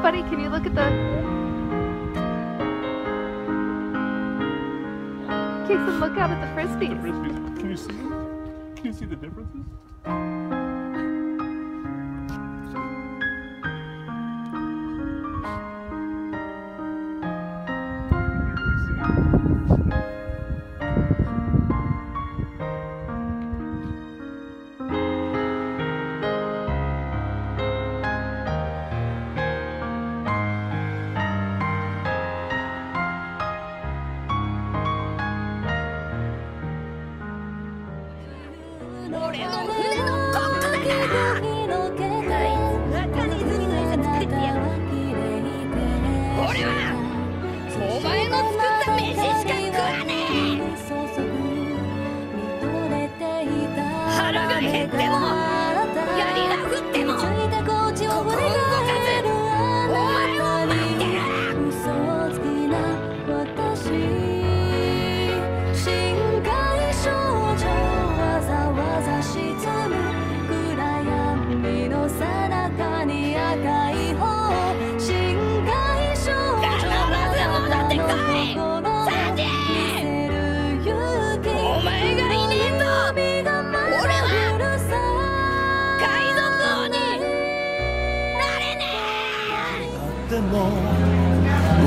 Buddy, can you look at the... Kason, look out at the frisbees. The frisbees. Can you see them? Can you see the differences?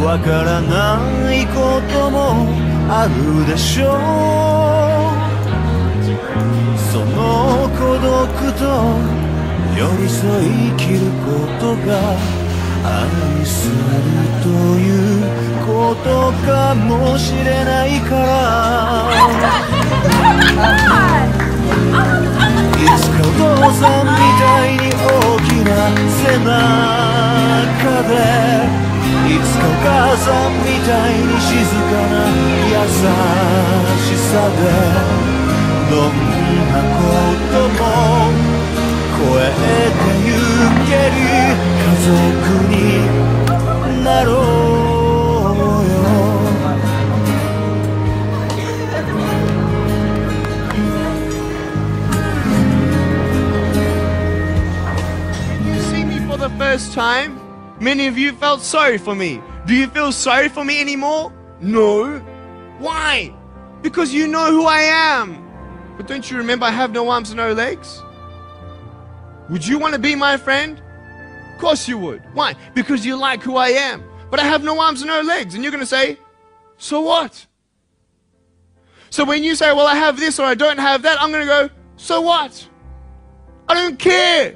わからないこともあるでしょう。その孤独と寄り添い生きることが愛するということかもしれないからいつかお父さんみたいに大きな背中でいつかお母さんみたいに静かな優しさでどんなことも超えてゆける家族になろうよ。You see me for the first time? Many of you felt sorry for me. Do you feel sorry for me anymore? No. Why? Because you know who I am. But don't you remember I have no arms and no legs? Would you want to be my friend? Of course you would. Why? Because you like who I am. But I have no arms and no legs. And you're going to say, so what? So when you say, well, I have this or I don't have that, I'm going to go, so what? I don't care.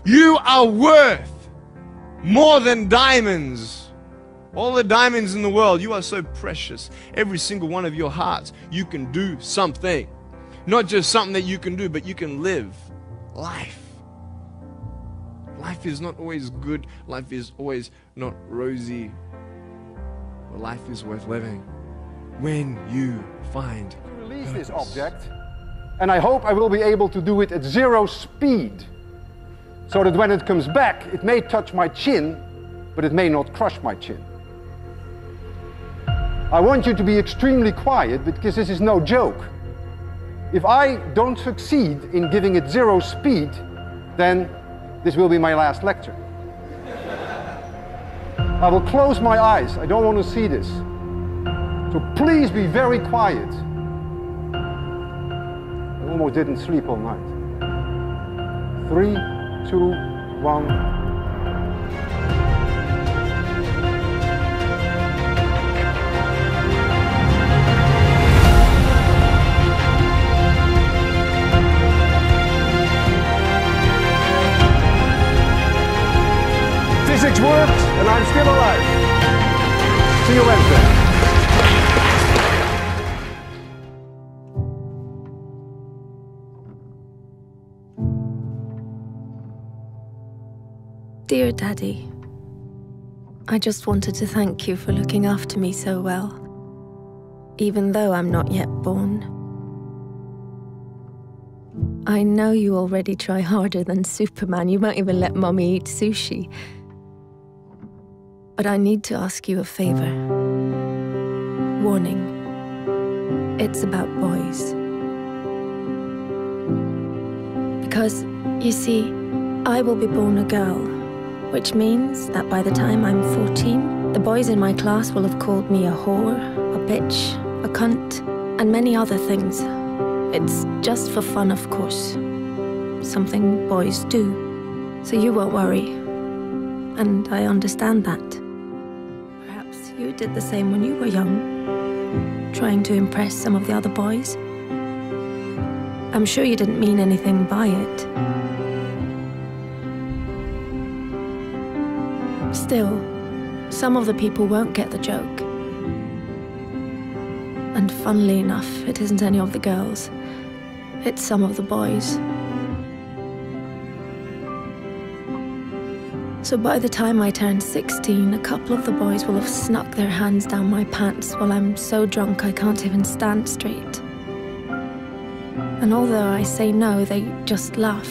You are worth more than diamonds. All the diamonds in the world, you are so precious. Every single one of your hearts, you can do something. Not just something that you can do, but you can live life. Life is not always good. Life is always not rosy. But life is worth living when you find release this object, and I hope I will be able to do it at 0 speed. So that when it comes back, it may touch my chin, but it may not crush my chin. I want you to be extremely quiet because this is no joke. If I don't succeed in giving it 0 speed, then this will be my last lecture. I will close my eyes. I don't want to see this. So please be very quiet. I almost didn't sleep all night. 3, 2, 1. Physics works, and I'm still alive. See you Wednesday. Dear Daddy, I just wanted to thank you for looking after me so well, even though I'm not yet born. I know you already try harder than Superman. You might even let Mommy eat sushi. But I need to ask you a favor. Warning. It's about boys. Because, you see, I will be born a girl, Which means that by the time I'm 14, the boys in my class will have called me a whore, a bitch, a cunt, and many other things. It's just for fun, of course. Something boys do. So you won't worry. And I understand that. Perhaps you did the same when you were young, trying to impress some of the other boys. I'm sure you didn't mean anything by it. Still, some of the people won't get the joke. And funnily enough, it isn't any of the girls. It's some of the boys. So by the time I turn 16, a couple of the boys will have snuck their hands down my pants while I'm so drunk I can't even stand straight. And although I say no, they just laugh.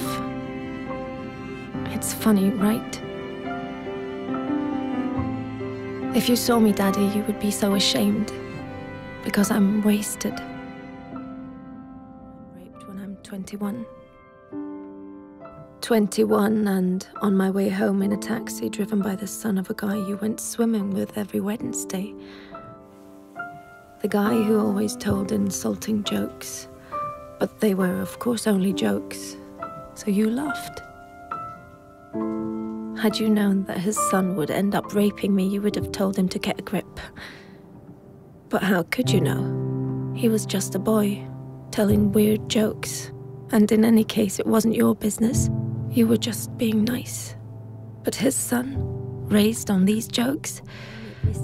It's funny, right? If you saw me, Daddy, you would be so ashamed. Because I'm wasted. Raped when I'm 21. 21 and on my way home in a taxi driven by the son of a guy you went swimming with every Wednesday. The guy who always told insulting jokes. But they were, of course, only jokes. So you laughed. Had you known that his son would end up raping me, you would have told him to get a grip. But how could you know? He was just a boy, telling weird jokes. And in any case, it wasn't your business. You were just being nice. But his son, raised on these jokes,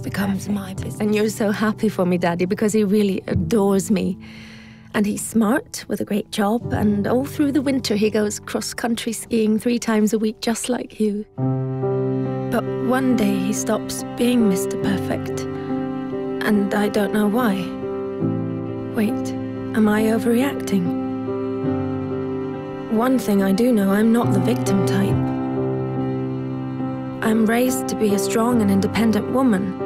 becomes my business. And you're so happy for me, Daddy, because he really adores me. And he's smart, with a great job, and all through the winter he goes cross-country skiing 3 times a week, just like you. But one day he stops being Mr. Perfect. And I don't know why. Wait, am I overreacting? One thing I do know, I'm not the victim type. I'm raised to be a strong and independent woman.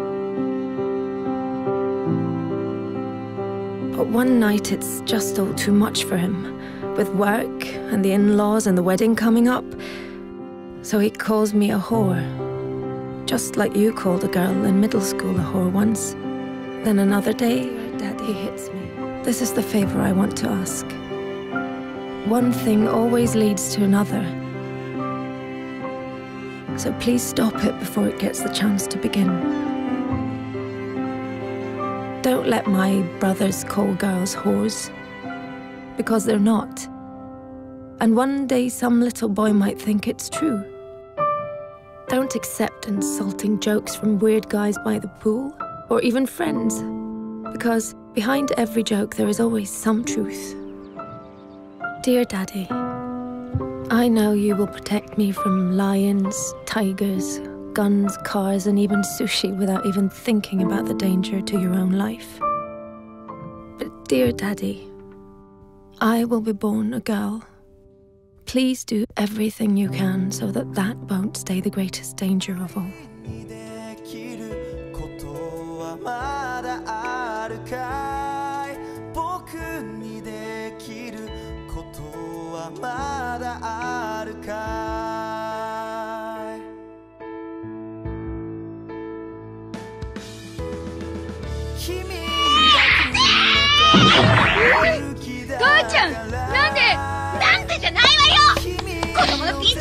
But one night it's just all too much for him, with work and the in-laws and the wedding coming up. So he calls me a whore. Just like you called a girl in middle school a whore once. Then another day, Daddy hits me. This is the favor I want to ask. One thing always leads to another. So please stop it before it gets the chance to begin. Don't let my brothers call girls whores. Because they're not. And one day some little boy might think it's true. Don't accept insulting jokes from weird guys by the pool. Or even friends, because behind every joke there is always some truth. Dear Daddy, I know you will protect me from lions, tigers, guns, cars, and even sushi without even thinking about the danger to your own life. But dear Daddy, I will be born a girl. Please do everything you can so that that won't stay the greatest danger of all. まだあるかい僕にできることはまだあるかい君が母ちゃん、なんでじゃないわよ。子供のピン